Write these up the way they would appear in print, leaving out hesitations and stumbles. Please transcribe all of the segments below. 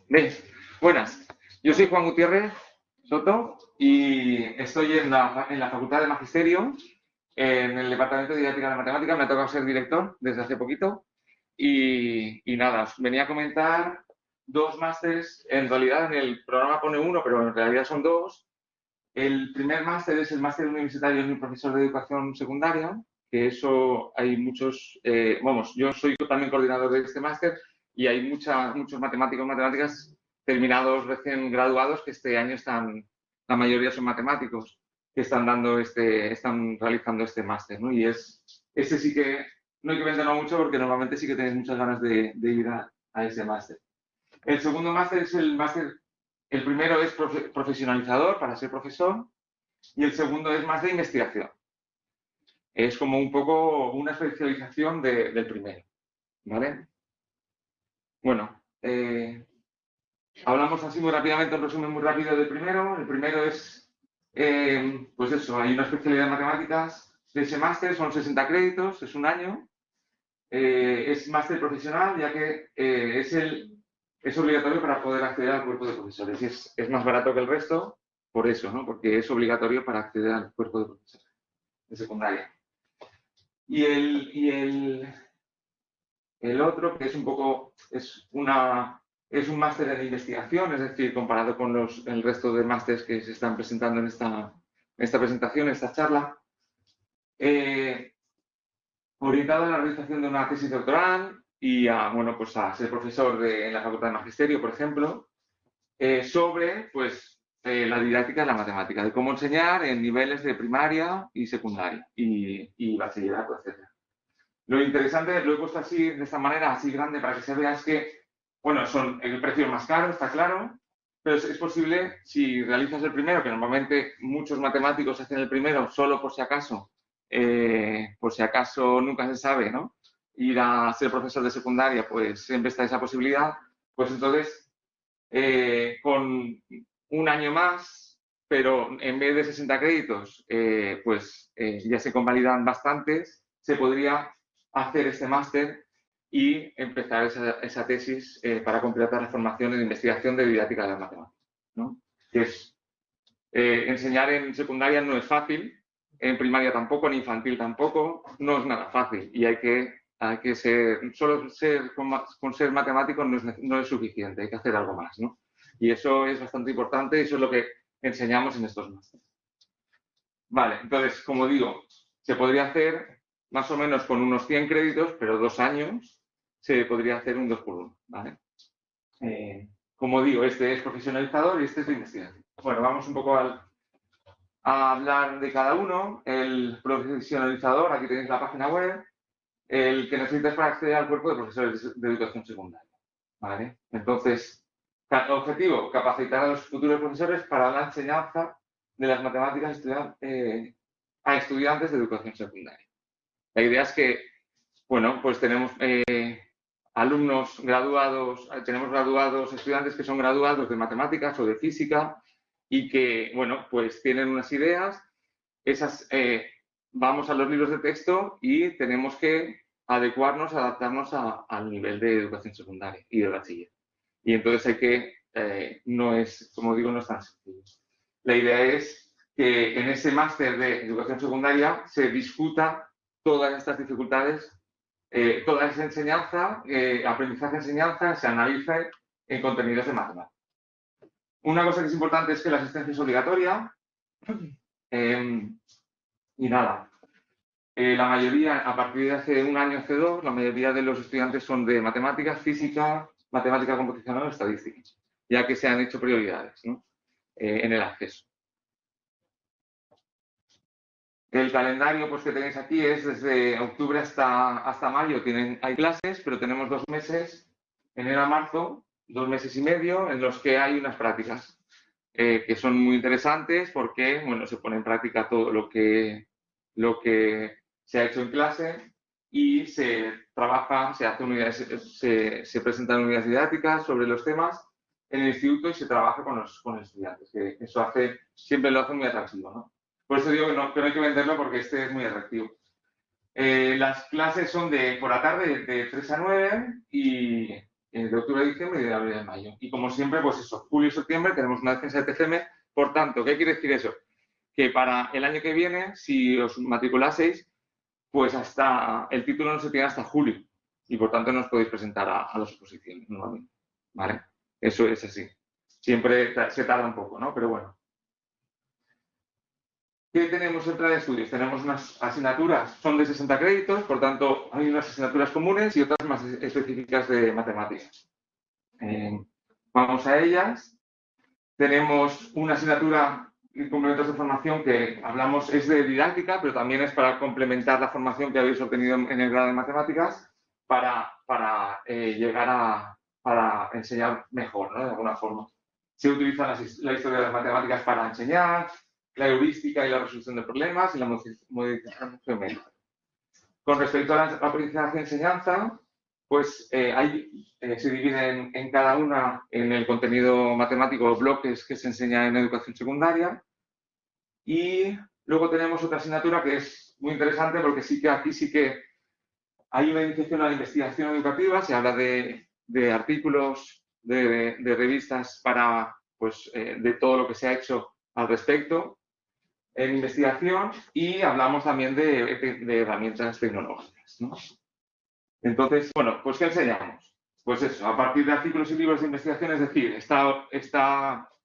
Bien, buenas. Yo soy Juan Gutiérrez Soto y estoy en la Facultad de Magisterio, en el Departamento de Didáctica de Matemáticas. Me ha tocado ser director desde hace poquito y nada, os venía a comentar dos másteres. En realidad en el programa pone uno, pero en realidad son dos. El primer máster es el máster universitario en un profesor de educación secundaria, que eso hay muchos, vamos, yo soy también coordinador de este máster y hay muchos matemáticos, matemáticas terminados recién graduados que este año están, la mayoría son matemáticos que están realizando este máster, ¿no? Y ese sí que no hay que venderlo mucho porque normalmente sí que tenéis muchas ganas de ir a ese máster. El segundo máster es el máster, el primero es profesionalizador para ser profesor y el segundo es más de investigación. Es como un poco una especialización del primero, ¿vale? Bueno, hablamos así muy rápidamente, un resumen muy rápido del primero. El primero es, pues eso, hay una especialidad en matemáticas de ese máster, son 60 créditos, es un año. Es máster profesional, ya que es obligatorio para poder acceder al cuerpo de profesores. Y es más barato que el resto, por eso, ¿no? Porque es obligatorio para acceder al cuerpo de profesores de secundaria. Y el otro, que es un poco, es un máster en investigación, es decir, comparado con el resto de másteres que se están presentando en esta presentación, en esta charla, eh, orientado a la realización de una tesis doctoral y bueno, pues a ser profesor en la Facultad de Magisterio, por ejemplo, sobre pues, la didáctica de la matemática, de cómo enseñar en niveles de primaria y secundaria y bachillerato, etc. Lo interesante, lo he puesto así, de esta manera, así grande, para que se vea, es que, bueno, el precio es más caro, está claro, pero es posible, si realizas el primero, que normalmente muchos matemáticos hacen el primero solo por si acaso nunca se sabe, ¿no? Ir a ser profesor de secundaria, pues siempre está esa posibilidad, pues entonces, con un año más, pero en vez de 60 créditos, ya se convalidan bastantes, se podría hacer este máster y empezar esa tesis para completar la formación en investigación de didáctica de las matemáticas, ¿no? Que es, enseñar en secundaria no es fácil, en primaria tampoco, en infantil tampoco, no es nada fácil y hay que solo con ser matemático no es suficiente, hay que hacer algo más, ¿no? Y eso es bastante importante y eso es lo que enseñamos en estos másteres. Vale, entonces, como digo, se podría hacer más o menos con unos 100 créditos, pero 2 años se podría hacer un 2x1, ¿vale? Como digo, este es profesionalizador y este es de investigación. Bueno, vamos un poco a hablar de cada uno. El profesionalizador, aquí tenéis la página web, el que necesitas para acceder al cuerpo de profesores de educación secundaria, ¿vale? Entonces, objetivo, capacitar a los futuros profesores para la enseñanza de las matemáticas a estudiantes de educación secundaria. La idea es que, bueno, pues tenemos alumnos graduados, tenemos graduados, estudiantes que son graduados de matemáticas o de física y que, bueno, pues tienen unas ideas, vamos a los libros de texto y tenemos que adaptarnos al nivel de educación secundaria y de bachiller. Y entonces no es, como digo, no es tan sencillo. La idea es que en ese máster de educación secundaria se discuta todas estas dificultades, toda esa enseñanza, aprendizaje-enseñanza, se analice en contenidos de matemáticas. Una cosa que es importante es que la asistencia es obligatoria. Y nada, la mayoría, a partir de hace un año, hace dos, la mayoría de los estudiantes son de matemáticas, física, matemática computacional o estadística, ya que se han hecho prioridades, ¿no? En el acceso. El calendario pues, que tenéis aquí es desde octubre hasta mayo. Hay clases, pero tenemos 2 meses, enero a marzo, 2 meses y medio, en los que hay unas prácticas que son muy interesantes porque bueno, se pone en práctica todo lo que se ha hecho en clase y se trabaja, se presentan unidades didácticas sobre los temas en el instituto y se trabaja con los estudiantes, que eso siempre lo hace muy atractivo, ¿no? Por eso digo que no hay que venderlo porque este es muy atractivo. Las clases son por la tarde de 3 a 9 y de octubre a diciembre y de abril a mayo. Y como siempre, pues eso, julio y septiembre tenemos una defensa de TCM. Por tanto, ¿qué quiere decir eso? Que para el año que viene, si os matriculaseis, pues hasta el título no se tiene hasta julio. Y por tanto no os podéis presentar a las oposiciones normalmente. ¿Vale? Eso es así. Siempre se tarda un poco, ¿no? Pero bueno. ¿Qué tenemos en plan de estudios? Tenemos unas asignaturas, son de 60 créditos, por tanto, hay unas asignaturas comunes y otras más específicas de matemáticas. Vamos a ellas. Tenemos una asignatura y complementos de formación que hablamos, es de didáctica, pero también es para complementar la formación que habéis obtenido en el grado de matemáticas para llegar para enseñar mejor, ¿no? De alguna forma. Se utiliza la historia de las matemáticas para enseñar, la heurística y la resolución de problemas y la modificación geométrica. Con respecto a la aprendizaje y enseñanza, pues se dividen en cada una en el contenido matemático bloques que se enseña en educación secundaria. Y luego tenemos otra asignatura que es muy interesante porque aquí sí que hay una iniciación a la investigación educativa, se habla de artículos, de revistas pues, de todo lo que se ha hecho al respecto en investigación y hablamos también de herramientas tecnológicas, ¿no? Entonces, bueno, pues ¿qué enseñamos? Pues eso, a partir de artículos y libros de investigación, es decir,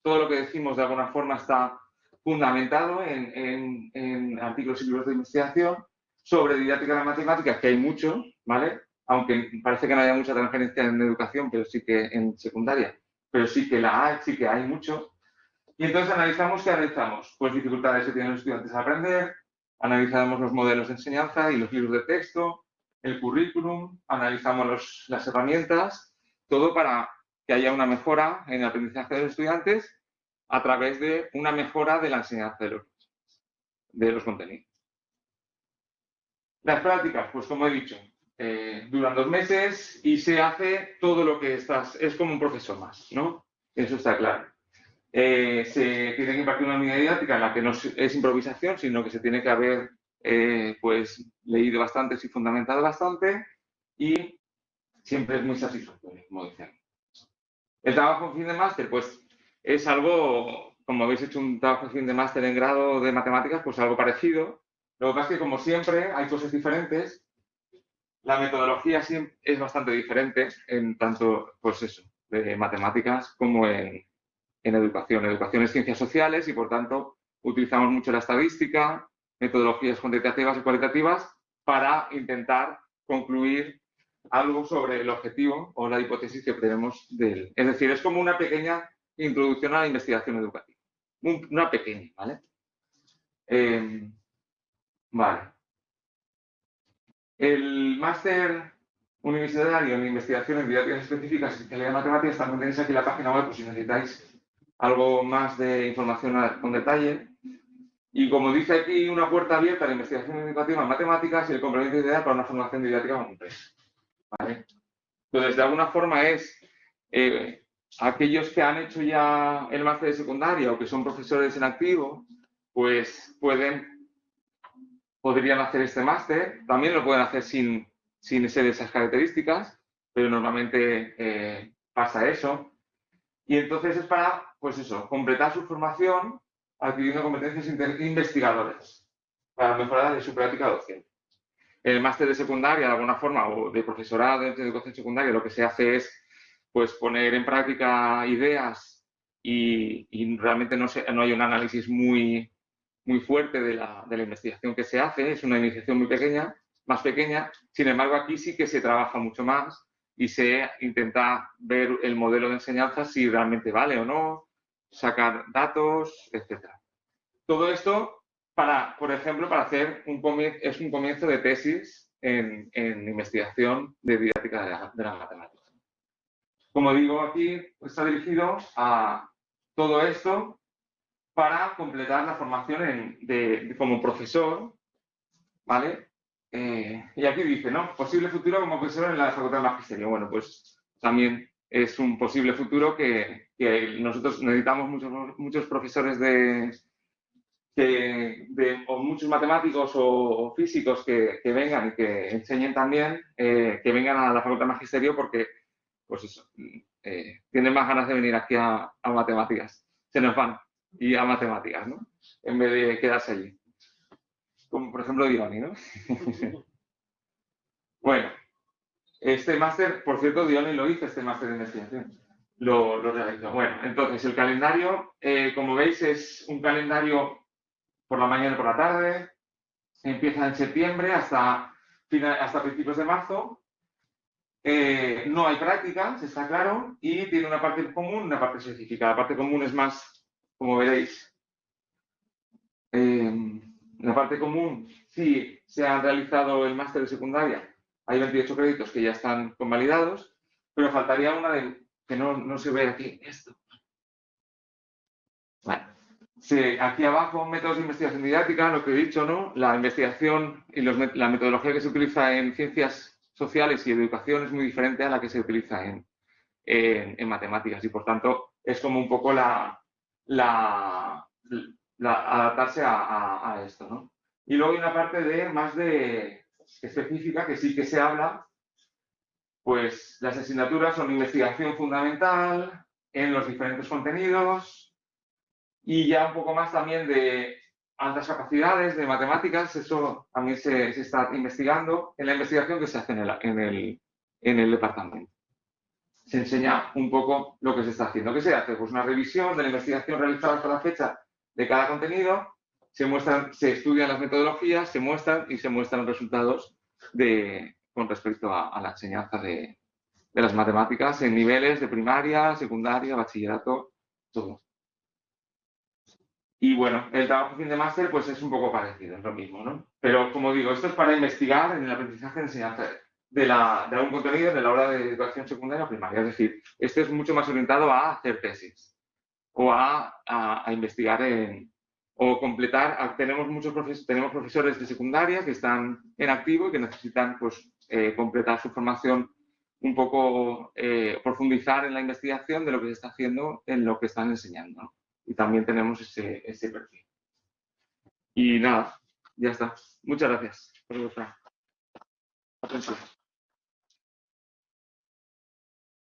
todo lo que decimos de alguna forma está fundamentado en artículos y libros de investigación sobre didáctica de la matemática, que hay mucho, ¿vale? Aunque parece que no haya mucha transferencia en educación, pero sí que en secundaria, pero sí que sí que hay mucho. Y entonces ¿qué analizamos? Pues dificultades que tienen los estudiantes al aprender, analizamos los modelos de enseñanza y los libros de texto, el currículum, analizamos las herramientas, todo para que haya una mejora en el aprendizaje de los estudiantes a través de una mejora de la enseñanza de los contenidos. Las prácticas, pues como he dicho, duran 2 meses y se hace todo lo que es como un profesor más, ¿no? Eso está claro. Se tiene que impartir una unidad didáctica en la que no es improvisación, sino que se tiene que haber pues, leído bastante y fundamentado bastante y siempre es muy satisfactorio, como decía. El trabajo en fin de máster, pues es algo, como habéis hecho un trabajo en fin de máster en grado de matemáticas, pues algo parecido. Lo que pasa es que, como siempre, hay cosas diferentes. La metodología es bastante diferente en tanto, pues eso, de matemáticas como en educación. Educación es ciencias sociales y, por tanto, utilizamos mucho la estadística, metodologías cuantitativas y cualitativas para intentar concluir algo sobre el objetivo o la hipótesis que tenemos de él. Es decir, es como una pequeña introducción a la investigación educativa. Una pequeña, ¿vale? Vale. El máster universitario en investigación en didácticas específicas y especialidad de matemáticas también tenéis aquí la página web, pues si necesitáis algo más de información con detalle. Y como dice aquí, una puerta abierta a la investigación educativa en matemáticas y el complemento ideal para una formación didáctica completa. ¿Vale? Entonces, de alguna forma es aquellos que han hecho ya el máster de secundaria o que son profesores en activo, pues podrían hacer este máster. También lo pueden hacer sin ser esas características, pero normalmente pasa eso. Y entonces es para, pues eso, completar su formación adquiriendo competencias investigadoras para mejorar su práctica docente. El máster de secundaria, de alguna forma, o de profesorado de educación secundaria, lo que se hace es pues, poner en práctica ideas y realmente no hay un análisis muy fuerte de la investigación que se hace, es una iniciación muy pequeña, más pequeña. Sin embargo, aquí sí que se trabaja mucho más y se intenta ver el modelo de enseñanza si realmente vale o no, sacar datos, etc. Todo esto por ejemplo, para hacer un comienzo de tesis en investigación de didáctica de la matemática. Como digo, aquí está dirigido a todo esto para completar la formación como profesor, ¿vale? Y aquí dice, ¿no? Posible futuro como profesor en la Facultad de Magisterio. Bueno, pues también es un posible futuro que nosotros necesitamos muchos profesores o muchos matemáticos o físicos que vengan y que enseñen también, que vengan a la Facultad de Magisterio porque pues eso, tienen más ganas de venir aquí a matemáticas. Se nos van y a matemáticas, ¿no? En vez de quedarse allí. Como por ejemplo Diony, ¿no? Bueno, este máster, por cierto, Diony lo hizo, este máster de investigación. Lo realizó. Bueno, entonces el calendario, como veis, es un calendario por la mañana y por la tarde. Empieza en septiembre hasta principios de marzo. No hay prácticas, está claro, y tiene una parte común y una parte específica. La parte común es más, como veréis, la parte común, sí se ha realizado el máster de secundaria, hay 28 créditos que ya están convalidados, pero faltaría una que no se ve aquí, esto. Bueno, sí, aquí abajo, métodos de investigación didáctica, lo que he dicho, ¿no? La investigación y la metodología que se utiliza en ciencias sociales y educación es muy diferente a la que se utiliza en matemáticas y, por tanto, es como un poco adaptarse a esto, ¿no? Y luego hay una parte más específica que sí que se habla, pues las asignaturas son investigación fundamental en los diferentes contenidos y ya un poco más también de altas capacidades de matemáticas, eso también se está investigando en la investigación que se hace en el departamento. Se enseña un poco lo que se está haciendo. ¿Qué se hace? Pues una revisión de la investigación realizada hasta la fecha de cada contenido, se estudian las metodologías, se muestran los resultados con respecto a la enseñanza de las matemáticas en niveles de primaria, secundaria, bachillerato, todo. Y bueno, el trabajo fin de máster pues es un poco parecido, es lo mismo, ¿no? Pero como digo, esto es para investigar en el aprendizaje de enseñanza de algún contenido de la hora de educación secundaria o primaria. Es decir, este es mucho más orientado a hacer tesis o a investigar o completar. Tenemos profesores de secundaria que están en activo y que necesitan pues, completar su formación un poco, profundizar en la investigación de lo que se está haciendo en lo que están enseñando, ¿no? Y también tenemos ese perfil. Y nada, ya está. Muchas gracias por vuestra atención.